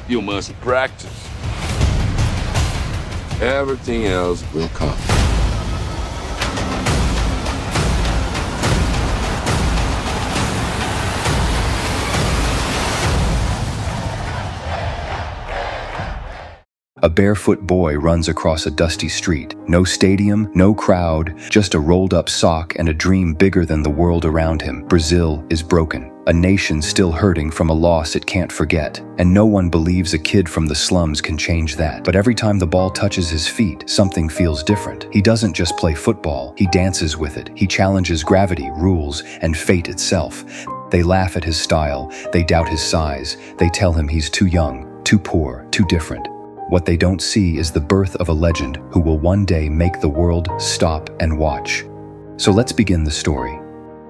You must practice. Everything else will come. A barefoot boy runs across a dusty street. No stadium, no crowd, just a rolled-up sock and a dream bigger than the world around him. Brazil is broken, a nation still hurting from a loss it can't forget. And no one believes a kid from the slums can change that. But every time the ball touches his feet, something feels different. He doesn't just play football, he dances with it. He challenges gravity, rules, and fate itself. They laugh at his style, they doubt his size, they tell him he's too young, too poor, too different. What they don't see is the birth of a legend who will one day make the world stop and watch. So let's begin the story.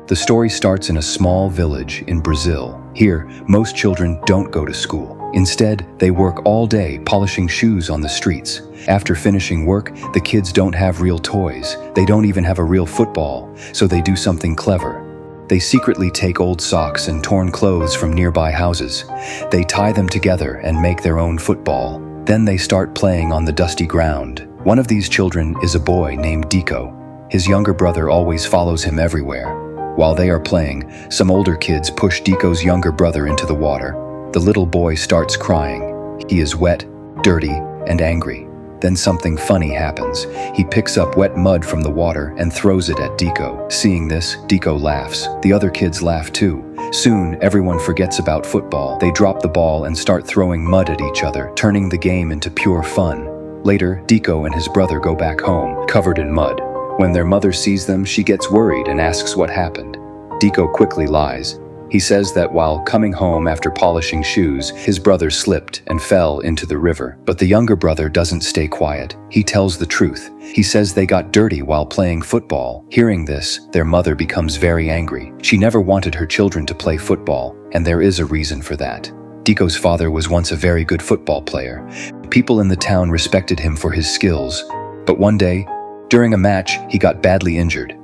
The story starts in a small village in Brazil. Here, most children don't go to school. Instead, they work all day polishing shoes on the streets. After finishing work, the kids don't have real toys. They don't even have a real football, so they do something clever. They secretly take old socks and torn clothes from nearby houses. They tie them together and make their own football. Then they start playing on the dusty ground. One of these children is a boy named Dico. His younger brother always follows him everywhere. While they are playing, some older kids push Dico's younger brother into the water. The little boy starts crying. He is wet, dirty, and angry. Then something funny happens. He picks up wet mud from the water and throws it at Dico. Seeing this, Dico laughs. The other kids laugh too. Soon, everyone forgets about football. They drop the ball and start throwing mud at each other, turning the game into pure fun. Later, Dico and his brother go back home, covered in mud. When their mother sees them, she gets worried and asks what happened. Dico quickly lies. He says that while coming home after polishing shoes, his brother slipped and fell into the river. But the younger brother doesn't stay quiet. He tells the truth. He says they got dirty while playing football. Hearing this, their mother becomes very angry. She never wanted her children to play football, and there is a reason for that. Dico's father was once a very good football player. People in the town respected him for his skills. But one day, during a match, he got badly injured.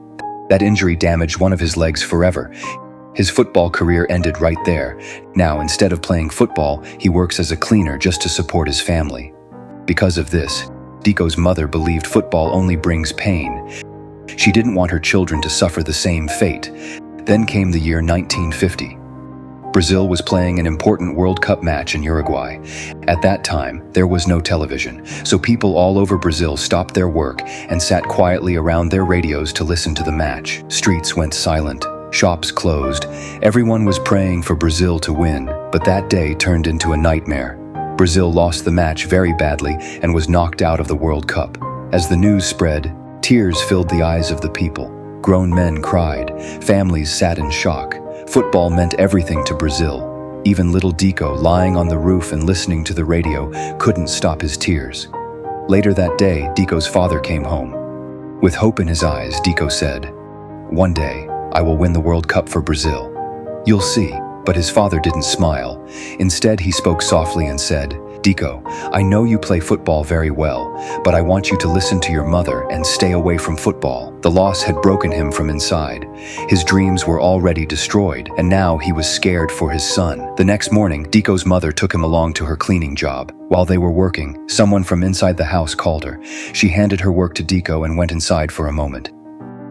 That injury damaged one of his legs forever. His football career ended right there. Now, instead of playing football, he works as a cleaner just to support his family. Because of this, Dico's mother believed football only brings pain. She didn't want her children to suffer the same fate. Then came the year 1950. Brazil was playing an important World Cup match in Uruguay. At that time, there was no television, so people all over Brazil stopped their work and sat quietly around their radios to listen to the match. Streets went silent. Shops closed. Everyone was praying for Brazil to win, but that day turned into a nightmare. Brazil lost the match very badly and was knocked out of the World Cup. As the news spread, tears filled the eyes of the people. Grown men cried. Families sat in shock. Football meant everything to Brazil. Even little Dico, lying on the roof and listening to the radio, couldn't stop his tears. Later that day, Dico's father came home. With hope in his eyes, Dico said, "One day, I will win the World Cup for Brazil. You'll see." But his father didn't smile. Instead, he spoke softly and said, "Dico, I know you play football very well, but I want you to listen to your mother and stay away from football." The loss had broken him from inside. His dreams were already destroyed, and now he was scared for his son. The next morning, Dico's mother took him along to her cleaning job. While they were working, someone from inside the house called her. She handed her work to Dico and went inside for a moment.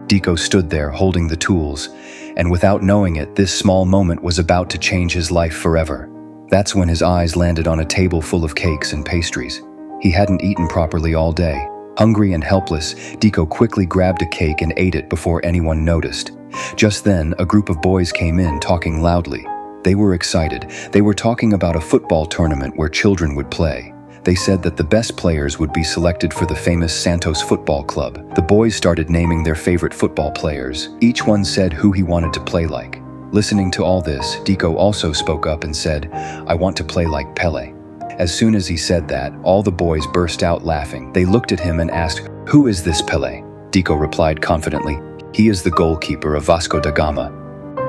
Dico stood there holding the tools, and without knowing it, this small moment was about to change his life forever. That's when his eyes landed on a table full of cakes and pastries. He hadn't eaten properly all day. Hungry and helpless, Dico quickly grabbed a cake and ate it before anyone noticed. Just then, a group of boys came in talking loudly. They were excited. They were talking about a football tournament where children would play. They said that the best players would be selected for the famous Santos Football Club. The boys started naming their favorite football players. Each one said who he wanted to play like. Listening to all this, Dico also spoke up and said, "I want to play like Pele." As soon as he said that, all the boys burst out laughing. They looked at him and asked, "Who is this Pele?" Dico replied confidently, "He is the goalkeeper of Vasco da Gama."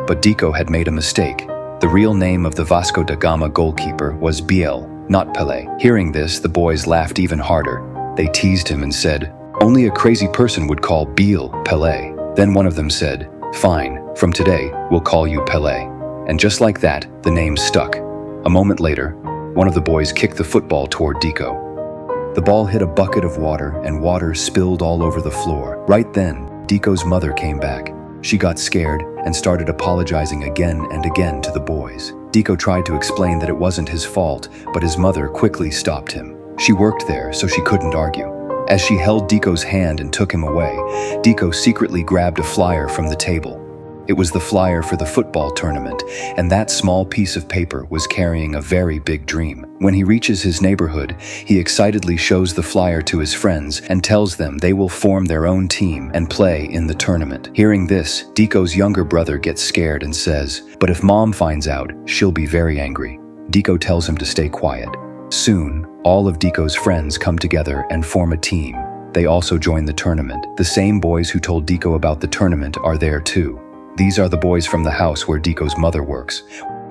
But Dico had made a mistake. The real name of the Vasco da Gama goalkeeper was Biel, not Pele. Hearing this, the boys laughed even harder. They teased him and said, "Only a crazy person would call Biel Pele." Then one of them said, "Fine, from today, we'll call you Pele." And just like that, the name stuck. A moment later, one of the boys kicked the football toward Deco. The ball hit a bucket of water, and water spilled all over the floor. Right then, Deco's mother came back. She got scared and started apologizing again and again to the boys. Deco tried to explain that it wasn't his fault, but his mother quickly stopped him. She worked there, so she couldn't argue. As she held Deco's hand and took him away, Deco secretly grabbed a flyer from the table. It was the flyer for the football tournament, and that small piece of paper was carrying a very big dream. When he reaches his neighborhood, he excitedly shows the flyer to his friends and tells them they will form their own team and play in the tournament. Hearing this, Deco's younger brother gets scared and says, "But if Mom finds out, she'll be very angry." Deco tells him to stay quiet. Soon, all of Deco's friends come together and form a team. They also join the tournament. The same boys who told Deco about the tournament are there too. These are the boys from the house where Deco's mother works.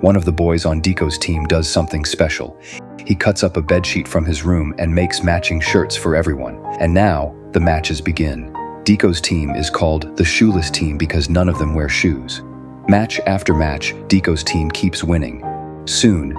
One of the boys on Deco's team does something special. He cuts up a bedsheet from his room and makes matching shirts for everyone. And now, the matches begin. Deco's team is called the shoeless team because none of them wear shoes. Match after match, Deco's team keeps winning. Soon,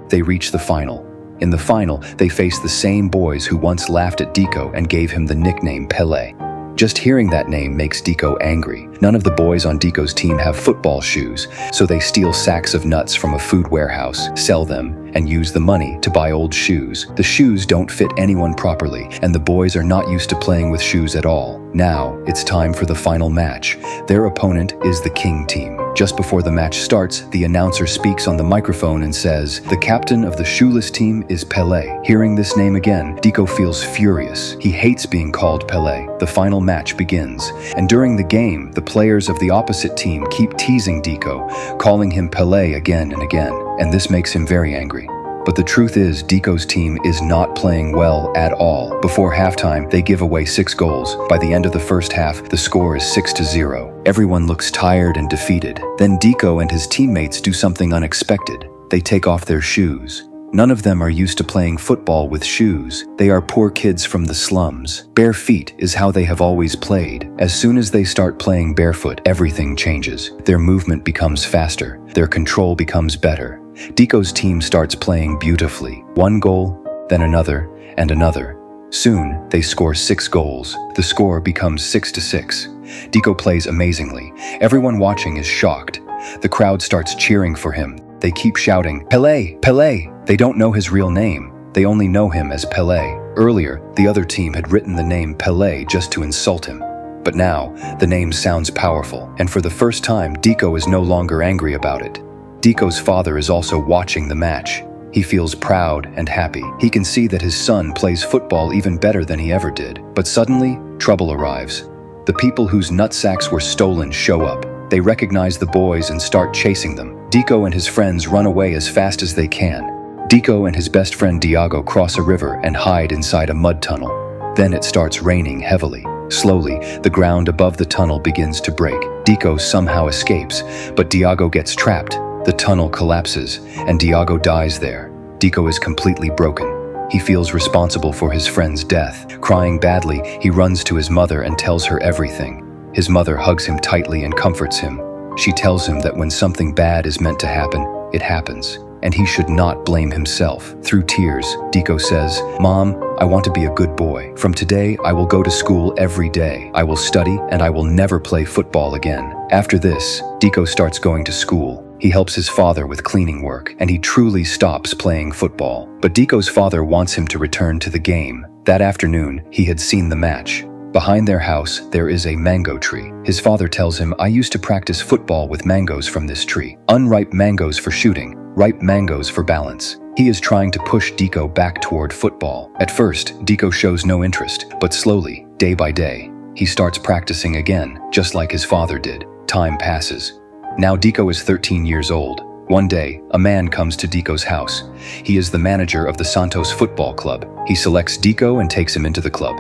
they reach the final. In the final, they face the same boys who once laughed at Deco and gave him the nickname Pele. Just hearing that name makes Deco angry. None of the boys on Deco's team have football shoes, so they steal sacks of nuts from a food warehouse, sell them, and use the money to buy old shoes. The shoes don't fit anyone properly, and the boys are not used to playing with shoes at all. Now, it's time for the final match. Their opponent is the King team. Just before the match starts, the announcer speaks on the microphone and says, "The captain of the shoeless team is Pelé." Hearing this name again, Deco feels furious. He hates being called Pelé. The final match begins, and during the game, the players of the opposite team keep teasing Deco, calling him Pelé again and again, and this makes him very angry. But the truth is, Deco's team is not playing well at all. Before halftime, they give away 6 goals. By the end of the first half, the score is 6-0. Everyone looks tired and defeated. Then Deco and his teammates do something unexpected. They take off their shoes. None of them are used to playing football with shoes. They are poor kids from the slums. Bare feet is how they have always played. As soon as they start playing barefoot, everything changes. Their movement becomes faster. Their control becomes better. Deco's team starts playing beautifully. 1 goal, then another, and another. Soon, they score 6 goals. The score becomes 6-6. Deco plays amazingly. Everyone watching is shocked. The crowd starts cheering for him. They keep shouting, "Pelé! Pelé!" They don't know his real name. They only know him as Pelé. Earlier, the other team had written the name Pelé just to insult him. But now, the name sounds powerful, and for the first time, Deco is no longer angry about it. Deco's father is also watching the match. He feels proud and happy. He can see that his son plays football even better than he ever did. But suddenly, trouble arrives. The people whose nutsacks were stolen show up. They recognize the boys and start chasing them. Deco and his friends run away as fast as they can. Deco and his best friend Diago cross a river and hide inside a mud tunnel. Then it starts raining heavily. Slowly, the ground above the tunnel begins to break. Deco somehow escapes, but Diago gets trapped. The tunnel collapses, and Diago dies there. Deco is completely broken. He feels responsible for his friend's death. Crying badly, he runs to his mother and tells her everything. His mother hugs him tightly and comforts him. She tells him that when something bad is meant to happen, it happens, and he should not blame himself. Through tears, Deco says, "Mom, I want to be a good boy. From today, I will go to school every day. I will study, and I will never play football again." After this, Deco starts going to school. He helps his father with cleaning work, and he truly stops playing football. But Deco's father wants him to return to the game. That afternoon, he had seen the match. Behind their house, there is a mango tree. His father tells him, "I used to practice football with mangoes from this tree. Unripe mangoes for shooting, ripe mangoes for balance." He is trying to push Deco back toward football. At first, Deco shows no interest, but slowly, day by day, he starts practicing again, just like his father did. Time passes. Now Deco is 13 years old. One day, a man comes to Deco's house. He is the manager of the Santos Football Club. He selects Deco and takes him into the club.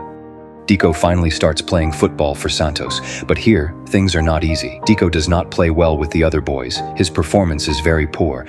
Deco finally starts playing football for Santos, but here, things are not easy. Deco does not play well with the other boys. His performance is very poor,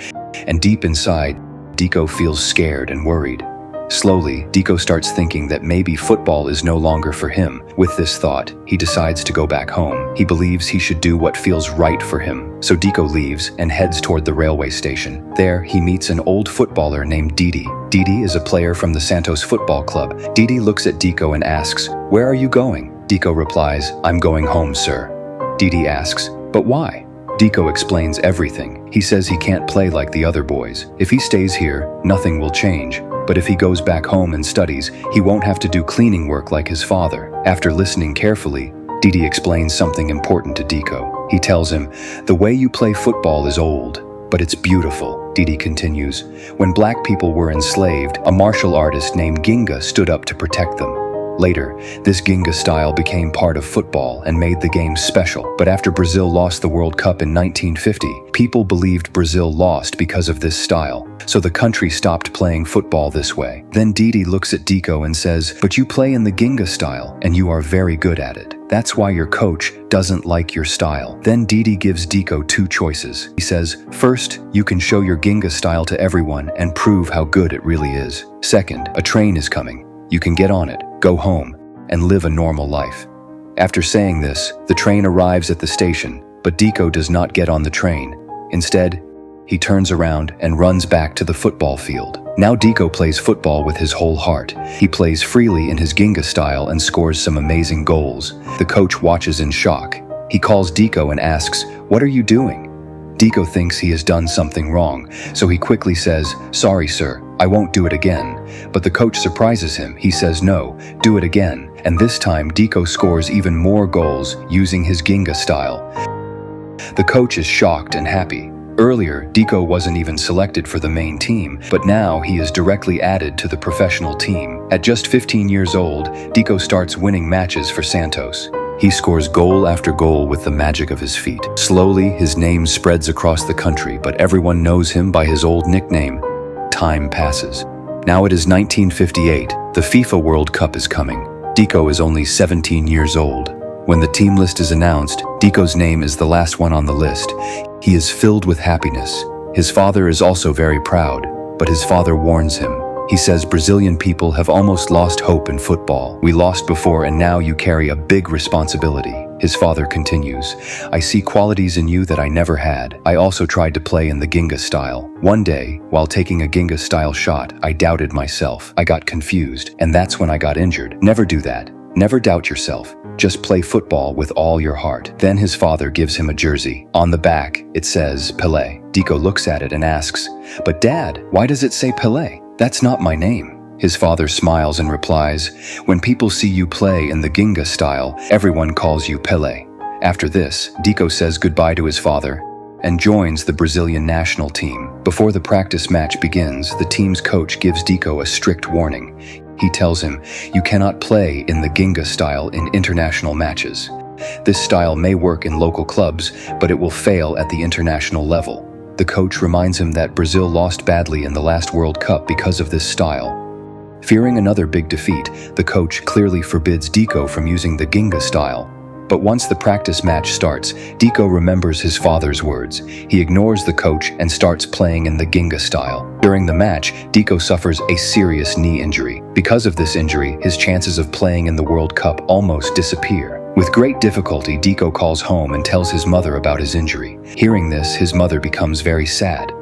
and deep inside, Deco feels scared and worried. Slowly, Deco starts thinking that maybe football is no longer for him. With this thought, he decides to go back home. He believes he should do what feels right for him. So Deco leaves and heads toward the railway station. There, he meets an old footballer named Didi. Didi is a player from the Santos Football Club. Didi looks at Deco and asks, "Where are you going?" Deco replies, "I'm going home, sir." Didi asks, "But why?" Deco explains everything. He says he can't play like the other boys. If he stays here, nothing will change. But if he goes back home and studies, he won't have to do cleaning work like his father. After listening carefully, Didi explains something important to Deco. He tells him, "The way you play football is old, but it's beautiful." Didi continues, "When black people were enslaved, a martial artist named Ginga stood up to protect them. Later, this Ginga style became part of football and made the game special. But after Brazil lost the World Cup in 1950, people believed Brazil lost because of this style. So the country stopped playing football this way." Then Didi looks at Deco and says, "But you play in the Ginga style, and you are very good at it. That's why your coach doesn't like your style." Then Didi gives Deco two choices. He says, "First, you can show your Ginga style to everyone and prove how good it really is. Second, a train is coming. You can get on it, go home, and live a normal life." After saying this, the train arrives at the station, but Deco does not get on the train. Instead, he turns around and runs back to the football field. Now Deco plays football with his whole heart. He plays freely in his Ginga style and scores some amazing goals. The coach watches in shock. He calls Deco and asks, "What are you doing?" Deco thinks he has done something wrong, so he quickly says, "Sorry, sir, I won't do it again." But the coach surprises him. He says, "No, do it again." And this time, Deco scores even more goals using his Ginga style. The coach is shocked and happy. Earlier, Deco wasn't even selected for the main team, but now he is directly added to the professional team. At just 15 years old, Deco starts winning matches for Santos. He scores goal after goal with the magic of his feet. Slowly, his name spreads across the country, but everyone knows him by his old nickname. Time passes. Now it is 1958. The FIFA World Cup is coming. Deco is only 17 years old. When the team list is announced, Deco's name is the last one on the list. He is filled with happiness. His father is also very proud, but his father warns him. He says Brazilian people have almost lost hope in football. We lost before and now you carry a big responsibility. His father continues, "I see qualities in you that I never had. I also tried to play in the Ginga style. One day, while taking a Ginga style shot, I doubted myself. I got confused, and that's when I got injured. Never do that. Never doubt yourself. Just play football with all your heart." Then his father gives him a jersey. On the back, it says Pele. Deco looks at it and asks, "But Dad, why does it say Pele? That's not my name." His father smiles and replies, "When people see you play in the Ginga style, everyone calls you Pele." After this, Deco says goodbye to his father and joins the Brazilian national team. Before the practice match begins, the team's coach gives Deco a strict warning. He tells him, "You cannot play in the Ginga style in international matches. This style may work in local clubs, but it will fail at the international level." The coach reminds him that Brazil lost badly in the last World Cup because of this style. Fearing another big defeat, the coach clearly forbids Deco from using the Ginga style. But once the practice match starts, Deco remembers his father's words. He ignores the coach and starts playing in the Ginga style. During the match, Deco suffers a serious knee injury. Because of this injury, his chances of playing in the World Cup almost disappear. With great difficulty, Deco calls home and tells his mother about his injury. Hearing this, his mother becomes very sad.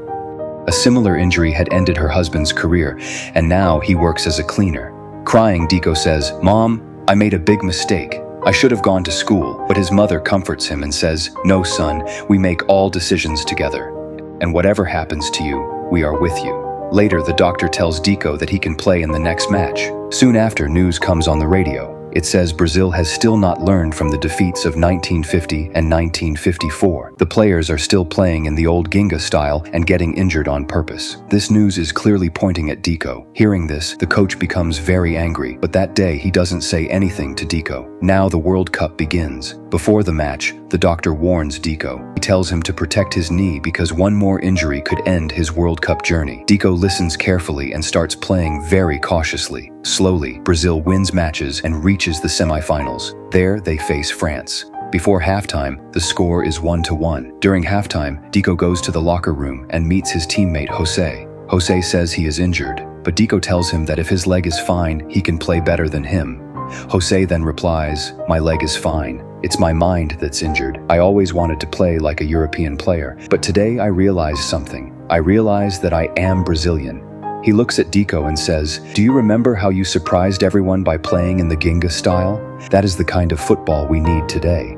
A similar injury had ended her husband's career, and now he works as a cleaner. Crying, Deco says, "Mom, I made a big mistake. I should have gone to school." But his mother comforts him and says, "No, son, we make all decisions together. And whatever happens to you, we are with you." Later, the doctor tells Deco that he can play in the next match. Soon after, news comes on the radio. It says Brazil has still not learned from the defeats of 1950 and 1954. The players are still playing in the old Ginga style and getting injured on purpose. This news is clearly pointing at Deco. Hearing this, the coach becomes very angry, but that day he doesn't say anything to Deco. Now the World Cup begins. Before the match, the doctor warns Deco. He tells him to protect his knee because one more injury could end his World Cup journey. Deco listens carefully and starts playing very cautiously. Slowly, Brazil wins matches and reaches the semifinals. There, they face France. Before halftime, the score is 1-1. During halftime, Deco goes to the locker room and meets his teammate Jose. Jose says he is injured, but Deco tells him that if his leg is fine, he can play better than him. Jose then replies, "My leg is fine. It's my mind that's injured. I always wanted to play like a European player, but today I realized something. I realized that I am Brazilian." He looks at Deco and says, "Do you remember how you surprised everyone by playing in the Ginga style? That is the kind of football we need today."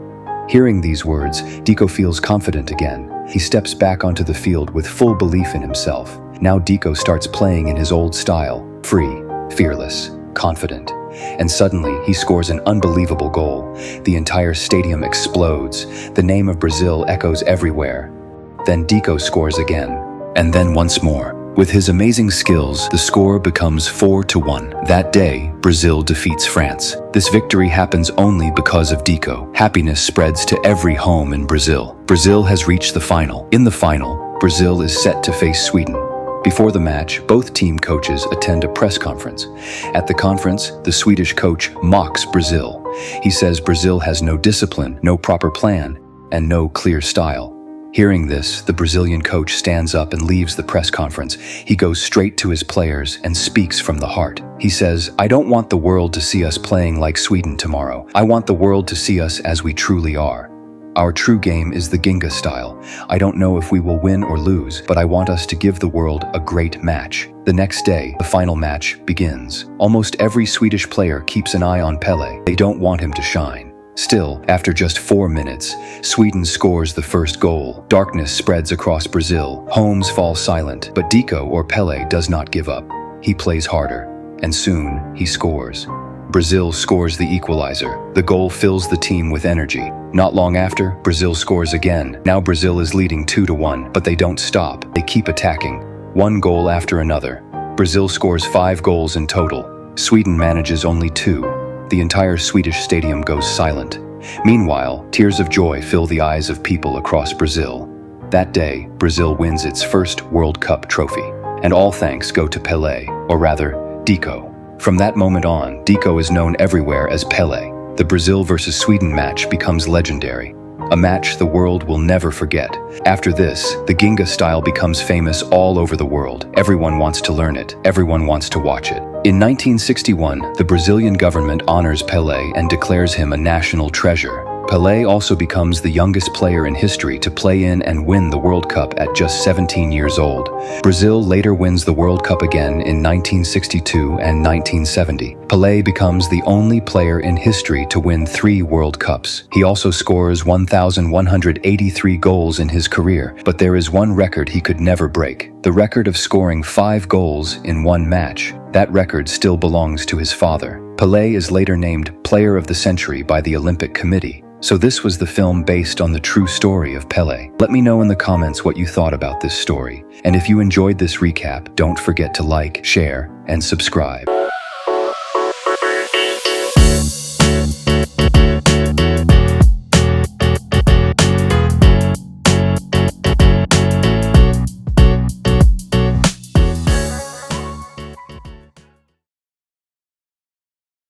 Hearing these words, Deco feels confident again. He steps back onto the field with full belief in himself. Now Deco starts playing in his old style, free, fearless, confident. And suddenly, he scores an unbelievable goal. The entire stadium explodes. The name of Brazil echoes everywhere. Then Deco scores again. And then once more. With his amazing skills, the score becomes 4-1. That day, Brazil defeats France. This victory happens only because of Deco. Happiness spreads to every home in Brazil. Brazil has reached the final. In the final, Brazil is set to face Sweden. Before the match, both team coaches attend a press conference. At the conference, the Swedish coach mocks Brazil. He says Brazil has no discipline, no proper plan, and no clear style. Hearing this, the Brazilian coach stands up and leaves the press conference. He goes straight to his players and speaks from the heart. He says, "I don't want the world to see us playing like Sweden tomorrow. I want the world to see us as we truly are. Our true game is the Ginga style. I don't know if we will win or lose, but I want us to give the world a great match." The next day, the final match begins. Almost every Swedish player keeps an eye on Pele. They don't want him to shine. Still, after just 4 minutes, Sweden scores the first goal. Darkness spreads across Brazil. Homes fall silent, but Deco or Pele does not give up. He plays harder, and soon he scores. Brazil scores the equalizer. The goal fills the team with energy. Not long after, Brazil scores again. Now Brazil is leading 2-1, but they don't stop. They keep attacking. One goal after another. Brazil scores 5 goals in total. Sweden manages only 2. The entire Swedish stadium goes silent. Meanwhile, tears of joy fill the eyes of people across Brazil. That day, Brazil wins its first World Cup trophy. And all thanks go to Pelé, or rather, Deco. From that moment on, Deco is known everywhere as Pele. The Brazil versus Sweden match becomes legendary. A match the world will never forget. After this, the Ginga style becomes famous all over the world. Everyone wants to learn it. Everyone wants to watch it. In 1961, the Brazilian government honors Pelé and declares him a national treasure. Pelé also becomes the youngest player in history to play in and win the World Cup at just 17 years old. Brazil later wins the World Cup again in 1962 and 1970. Pelé becomes the only player in history to win 3 World Cups. He also scores 1,183 goals in his career, but there is one record he could never break: the record of scoring 5 goals in one match. That record still belongs to his father. Pelé is later named Player of the Century by the Olympic Committee. So this was the film based on the true story of Pelé. Let me know in the comments what you thought about this story. And if you enjoyed this recap, don't forget to like, share, and subscribe.